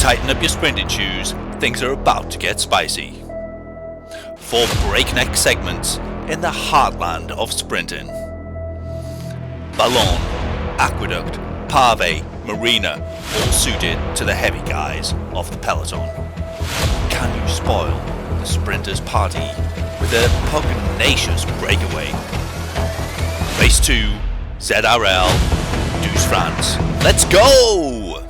Tighten up your sprinting shoes, things are about to get spicy. 4 breakneck segments in the heartland of sprinting. Ballon, Aqueduct, Pave, Marina, all suited to the heavy guys of the peloton. Can you spoil the sprinters' party with a pugnacious breakaway? Race 2, ZRL, Douce, France. Let's go!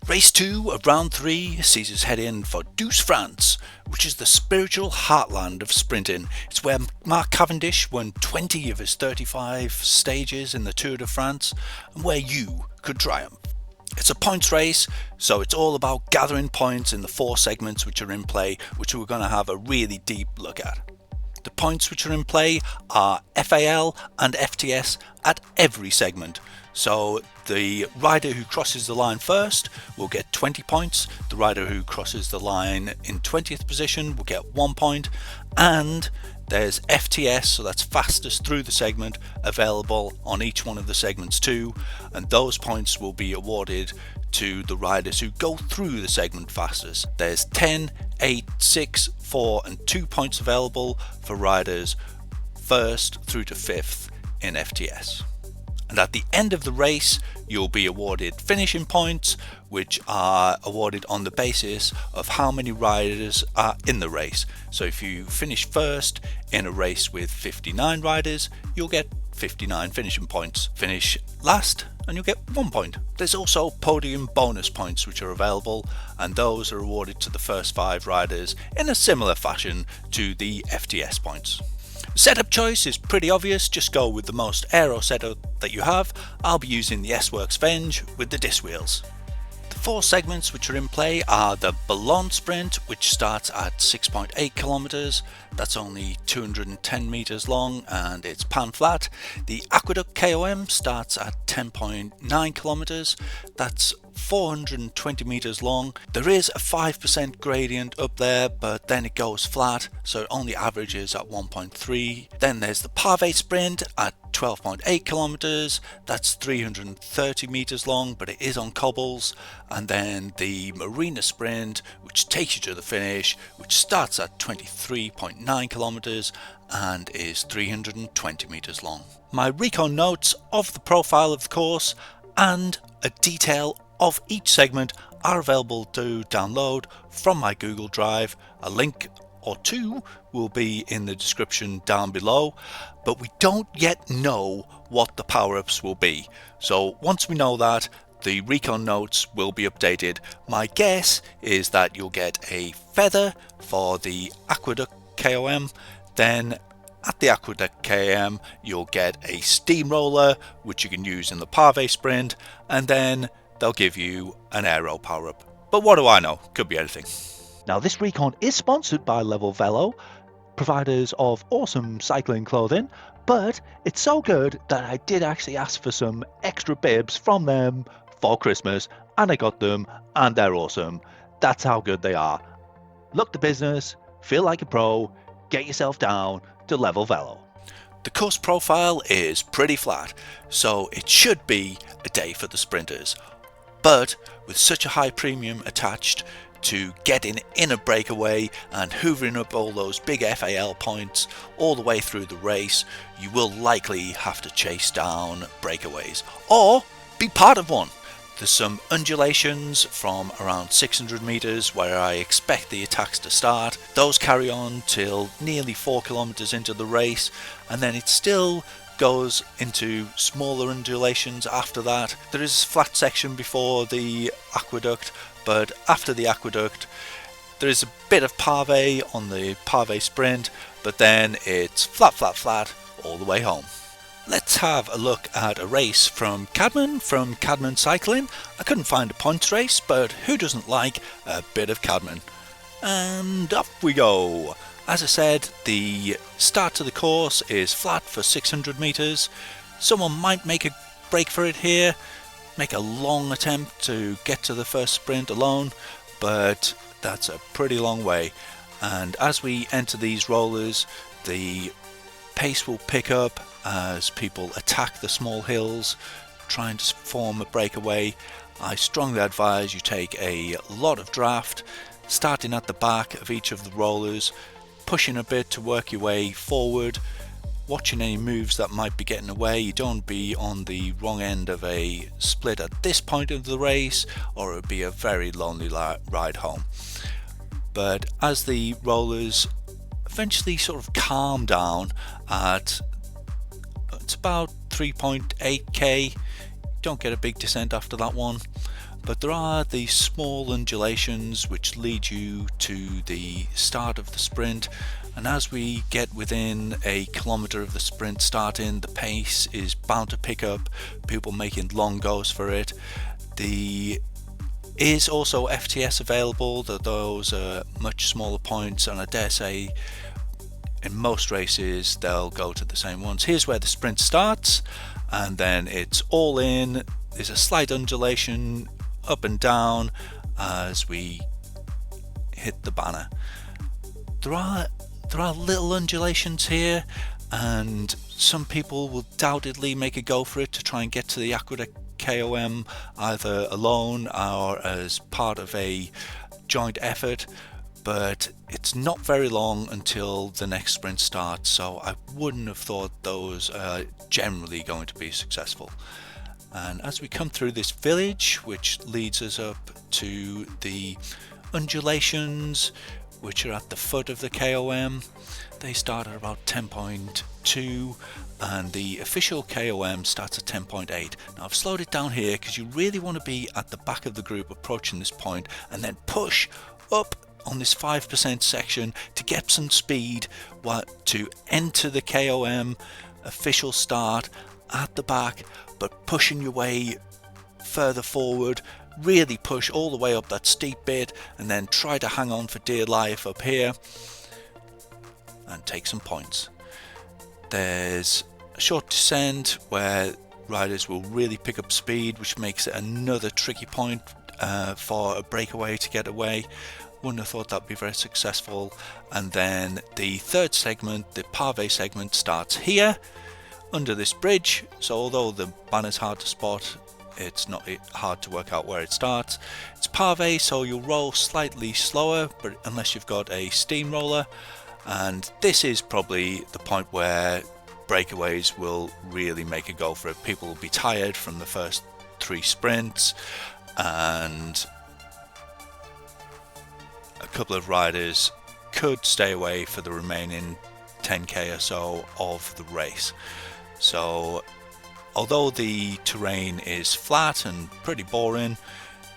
Race 2 of round 3 sees us head in for Douce, France, which is the spiritual heartland of sprinting. It's where Mark Cavendish won 20 of his 35 stages in the Tour de France, and where you could triumph. It's a points race, so it's all about gathering points in the 4 segments which are in play, which we're going to have a really deep look at. The points which are in play are FAL and FTS at every segment. So the rider who crosses the line first will get 20 points, the rider who crosses the line in 20th position will get 1 point, and there's FTS, so that's fastest through the segment, available on each one of the segments too, and those points will be awarded to the riders who go through the segment fastest. There's 10, 8, 6, 4 and 2 points available for riders first through to 5th in FTS. And at the end of the race, you'll be awarded finishing points, which are awarded on the basis of how many riders are in the race. So if you finish first in a race with 59 riders, you'll get 59 finishing points. Finish last and you'll get 1 point. There's also podium bonus points which are available, and those are awarded to the first 5 riders in a similar fashion to the FTS points. Setup choice is pretty obvious, just go with the most aero setup that you have. I'll be using the S-Works Venge with the disc wheels. The 4 segments which are in play are the Ballon Sprint, which starts at 6.8 kilometers, that's only 210 meters long and it's pan flat. The Aqueduct KOM starts at 10.9 kilometers, that's 420 meters long. There is a 5% gradient up there, but then it goes flat, so it only averages at 1.3. Then there's the Pave Sprint at 12.8 kilometers, that's 330 meters long, but it is on cobbles. And then the Marina Sprint, which takes you to the finish, which starts at 23.9 kilometers and is 320 meters long. My Recon Notes of the profile of the course and a detail of each segment are available to download from my Google Drive. A link or 2 will be in the description down below, but we don't yet know what the power-ups will be. So once we know that, the Recon Notes will be updated. My guess is that you'll get a feather for the Aqueduct KOM, then at the Aqueduct KM you'll get a steamroller which you can use in the Pave Sprint, and then they'll give you an aero power-up. But what do I know? Could be anything. Now this recon is sponsored by LevelVelo, providers of awesome cycling clothing, but it's so good that I did actually ask for some extra bibs from them for Christmas, and I got them, and they're awesome. That's how good they are. Look the business, feel like a pro, get yourself down to LevelVelo. The course profile is pretty flat, so it should be a day for the sprinters. But with such a high premium attached to getting in a breakaway and hoovering up all those big FAL points all the way through the race, you will likely have to chase down breakaways or be part of one. There's some undulations from around 600 meters where I expect the attacks to start. Those carry on till nearly 4 kilometers into the race, and then it still goes into smaller undulations after that. There is a flat section before the aqueduct, but after the aqueduct there is a bit of pave on the Pave Sprint, but then it's flat all the way home. Let's have a look at a race from Caedmon Cycling. I couldn't find a points race, but who doesn't like a bit of Caedmon? And off we go. As I said, the start to the course is flat for 600 meters. Someone might make a break for it here, make a long attempt to get to the first sprint alone, but that's a pretty long way. And as we enter these rollers, the pace will pick up as people attack the small hills, trying to form a breakaway, I strongly advise you take a lot of draft, starting at the back of each of the rollers, pushing a bit to work your way forward, watching any moves that might be getting away. You don't be on the wrong end of a split at this point of the race, or it would be a very lonely ride home. But as the rollers eventually sort of calm down at, it's about 3.8k, don't get a big descent after that one, but there are these small undulations which lead you to the start of the sprint, and as we get within a kilometre of the sprint starting, the pace is bound to pick up, people making long goes for it. There is also FTS available, though those are much smaller points, and I dare say in most races they'll go to the same ones. Here's where the sprint starts, and then it's all in. There's a slight undulation up and down as we hit the banner. There are little undulations here, and some people will doubtedly make a go for it to try and get to the Aqueduct KOM either alone or as part of a joint effort, but it's not very long until the next sprint starts, so I wouldn't have thought those are generally going to be successful. And as we come through this village, which leads us up to the undulations, which are at the foot of the KOM, they start at about 10.2, and the official KOM starts at 10.8. Now I've slowed it down here because you really want to be at the back of the group approaching this point, and then push up on this 5% section to get some speed to enter the KOM official start at the back, but pushing your way further forward. Really push all the way up that steep bit, and then try to hang on for dear life up here and take some points. There's a short descent where riders will really pick up speed, which makes it another tricky point for a breakaway to get away. Wouldn't have thought that'd be very successful. And then the third segment, the pave segment, starts here under this bridge, so although the banner's hard to spot, it's not hard to work out where it starts. It's pave, so you'll roll slightly slower, but unless you've got a steamroller, and this is probably the point where breakaways will really make a go for it. People will be tired from the first 3 sprints, and a couple of riders could stay away for the remaining 10k or so of the race. So although the terrain is flat and pretty boring,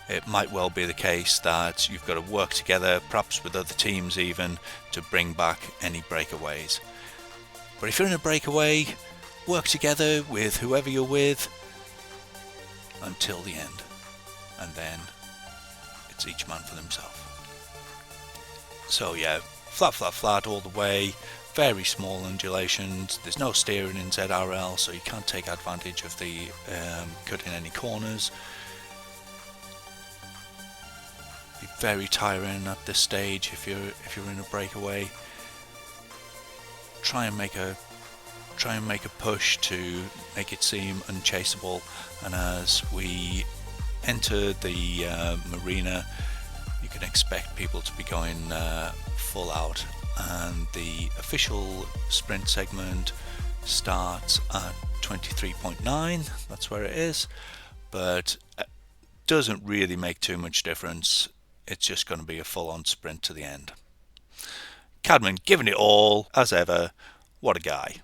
it might well be the case that you've got to work together, perhaps with other teams even, to bring back any breakaways. But if you're in a breakaway, work together with whoever you're with until the end, and then it's each man for themselves. So yeah, flat all the way. Very small undulations. There's no steering in ZRL, so you can't take advantage of the cutting any corners. Be very tiring at this stage if you're in a breakaway. Try and make a push to make it seem unchaseable. And as we enter the marina, you can expect people to be going full out. And the official sprint segment starts at 23.9, that's where it is, but doesn't really make too much difference. It's just going to be a full-on sprint to the end. Caedmon giving it all, as ever. What a guy.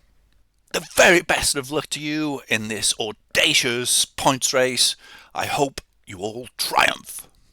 The very best of luck to you in this audacious points race. I hope you all triumph.